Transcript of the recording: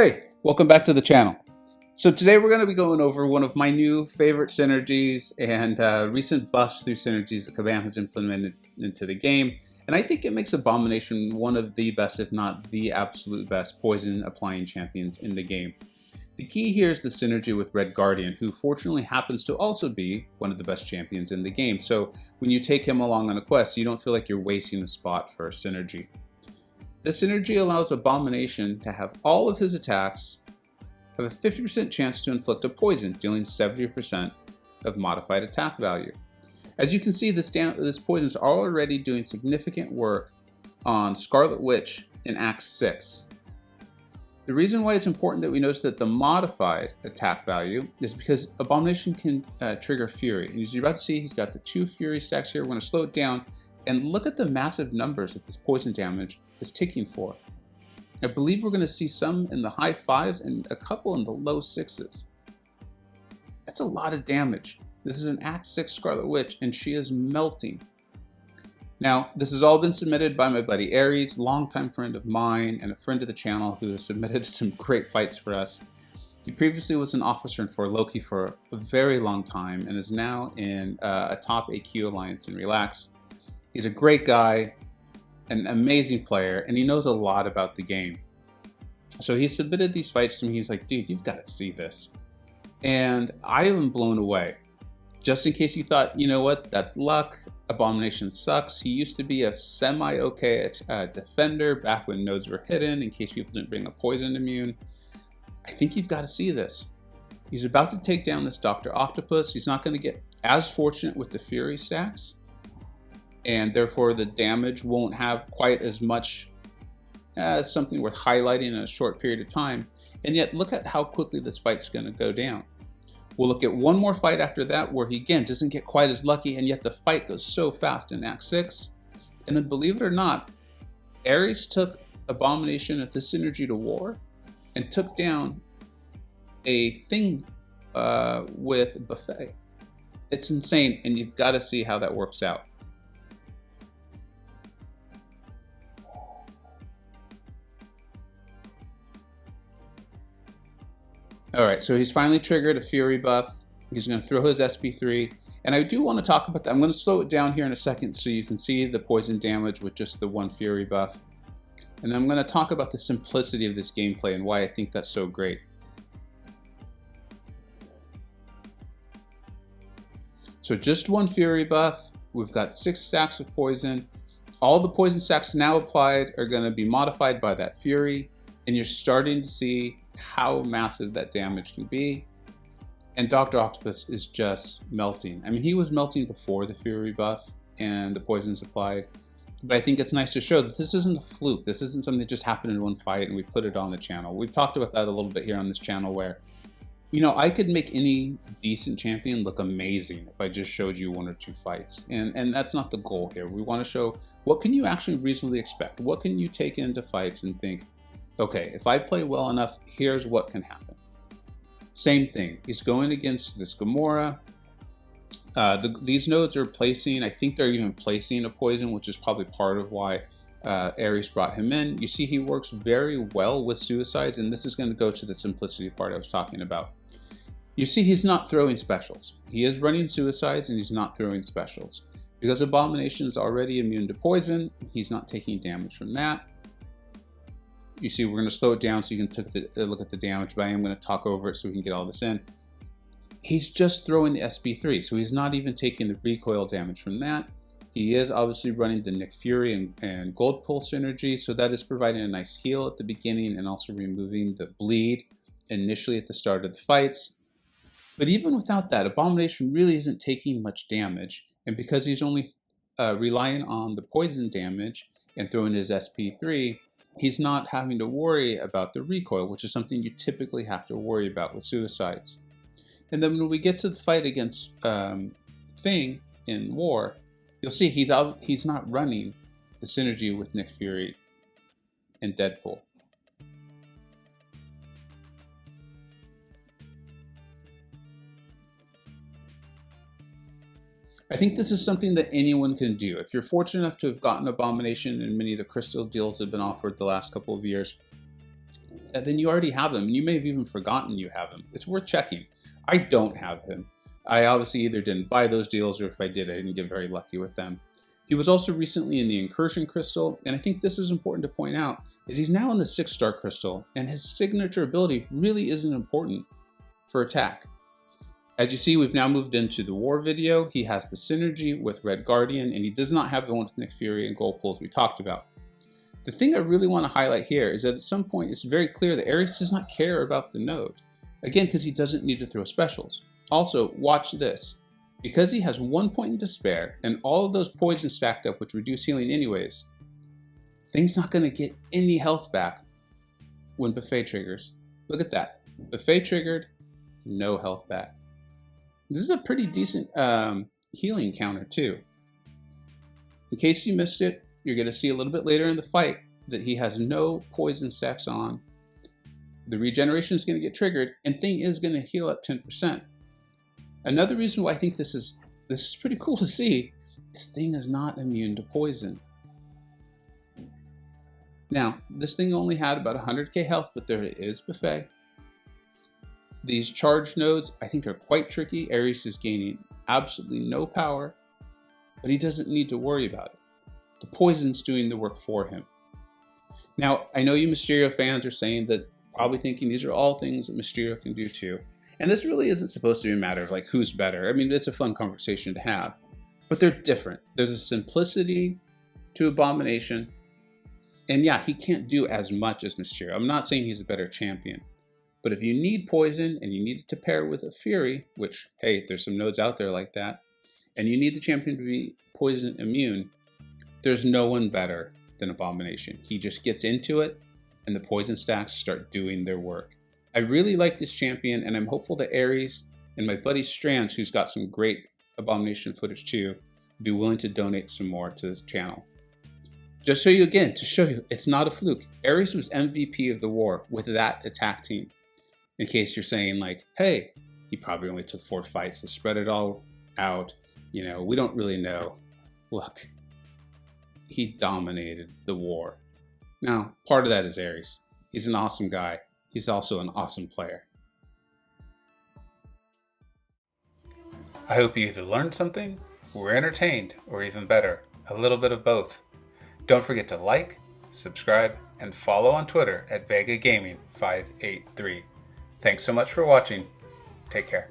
Hey, welcome back to the channel. So today we're going to be going over one of my new favorite synergies and recent buffs through synergies that Kabam has implemented into the game. And I think it makes Abomination one of the best, if not the absolute best, poison applying champions in the game. The key here is the synergy with Red Guardian, who fortunately happens to also be one of the best champions in the game. So when you take him along on a quest, you don't feel like you're wasting a spot for a synergy. This synergy allows Abomination to have all of his attacks have a 50% chance to inflict a poison, dealing 70% of modified attack value. As you can see, this poison is already doing significant work on Scarlet Witch in Act 6. The reason why it's important that we notice that the modified attack value is because Abomination can trigger Fury. And as you're about to see, he's got the 2 Fury stacks here. We're going to slow it down and look at the massive numbers that this poison damage is ticking for. I believe we're going to see some in the high 5s and a couple in the low 6s. That's a lot of damage. This is an Act 6 Scarlet Witch and she is melting. Now, this has all been submitted by my buddy Ares, longtime friend of mine and a friend of the channel who has submitted some great fights for us. He previously was an officer for Loki for a very long time and is now in a top AQ alliance in Relax. He's a great guy, an amazing player, and he knows a lot about the game. So he submitted these fights to me. He's like, dude, you've got to see this. And I am blown away. Just in case you thought, you know what, that's luck, Abomination sucks. He used to be a semi-okay defender back when nodes were hidden, in case people didn't bring a poison immune. I think you've got to see this. He's about to take down this Dr. Octopus. He's not going to get as fortunate with the Fury stacks, and therefore the damage won't have quite as much as something worth highlighting in a short period of time. And yet look at how quickly this fight's going to go down. We'll look at one more fight after that where he again doesn't get quite as lucky, and yet the fight goes so fast in Act 6. And then believe it or not, Ares took Abomination at this synergy to war and took down a thing with Buffet. It's insane, and you've got to see how that works out. Alright, so he's finally triggered a Fury buff. He's going to throw his SP3. And I do want to talk about that. I'm going to slow it down here in a second so you can see the poison damage with just the 1 Fury buff. And then I'm going to talk about the simplicity of this gameplay and why I think that's so great. So just 1 Fury buff. We've got 6 stacks of poison. All the poison stacks now applied are going to be modified by that Fury. And you're starting to see how massive that damage can be. And Dr. Octopus is just melting. I mean, he was melting before the Fury buff and the poisons applied. But I think it's nice to show that this isn't a fluke. This isn't something that just happened in one fight and we put it on the channel. We've talked about that a little bit here on this channel where, you know, I could make any decent champion look amazing if I just showed you 1 or 2 fights. And that's not the goal here. We want to show what can you actually reasonably expect? What can you take into fights and think, okay, if I play well enough, here's what can happen. Same thing, he's going against this Gamora. These nodes are placing, I think they're even placing a poison, which is probably part of why Ares brought him in. You see he works very well with suicides, and this is going to go to the simplicity part I was talking about. You see he's not throwing specials. He is running suicides and he's not throwing specials. Because Abomination is already immune to poison, he's not taking damage from that. You see, we're going to slow it down so you can take a look at the damage, but I am going to talk over it so we can get all this in. He's just throwing the SP3, so he's not even taking the recoil damage from that. He is obviously running the Nick Fury and Gold Pulse synergy, so that is providing a nice heal at the beginning and also removing the bleed initially at the start of the fights. But even without that, Abomination really isn't taking much damage, and because he's only relying on the poison damage and throwing his SP3, he's not having to worry about the recoil, which is something you typically have to worry about with suicides. And then when we get to the fight against Thing in War, you'll see he's not running the synergy with Nick Fury and Deadpool. I think this is something that anyone can do. If you're fortunate enough to have gotten Abomination and many of the crystal deals that have been offered the last couple of years, then you already have him, and you may have even forgotten you have him. It's worth checking. I don't have him. I obviously either didn't buy those deals, or if I did, I didn't get very lucky with them. He was also recently in the Incursion Crystal, and I think this is important to point out, is he's now in the 6-star Crystal, and his signature ability really isn't important for attack. As you see, we've now moved into the War video. He has the synergy with Red Guardian, and he does not have the one with Nick Fury and Gold Pulls we talked about. The thing I really want to highlight here is that at some point it's very clear that Ares does not care about the node. Again, because he doesn't need to throw specials. Also, watch this. Because he has 1 point in despair and all of those poisons stacked up which reduce healing anyways, Thing's not going to get any health back when Buffet triggers. Look at that. Buffet triggered, no health back. This is a pretty decent healing counter too. In case you missed it, you're going to see a little bit later in the fight that he has no poison stacks on. The regeneration is going to get triggered, and Thing is going to heal up 10%. Another reason why I think this is pretty cool to see is Thing is not immune to poison. Now, this thing only had about 100k health, but there it is, Buffet. These charge nodes, I think, are quite tricky. Ares is gaining absolutely no power, but he doesn't need to worry about it. The poison's doing the work for him. Now, I know you Mysterio fans are saying that, probably thinking these are all things that Mysterio can do too. And this really isn't supposed to be a matter of like who's better. I mean, it's a fun conversation to have, but they're different. There's a simplicity to Abomination. And yeah, he can't do as much as Mysterio. I'm not saying he's a better champion. But if you need poison and you need it to pair with a Fury, which, hey, there's some nodes out there like that, and you need the champion to be poison immune, there's no one better than Abomination. He just gets into it, and the poison stacks start doing their work. I really like this champion, and I'm hopeful that Ares and my buddy Strands, who's got some great Abomination footage too, will be willing to donate some more to this channel. Just so you, again, to show you, it's not a fluke. Ares was MVP of the war with that attack team. In case you're saying like, hey, he probably only took 4 fights to spread it all out. You know, we don't really know. Look, he dominated the war. Now, part of that is Ares. He's an awesome guy. He's also an awesome player. I hope you either learned something, were entertained, or even better, a little bit of both. Don't forget to like, subscribe, and follow on Twitter at VegaGaming583. Thanks so much for watching. Take care.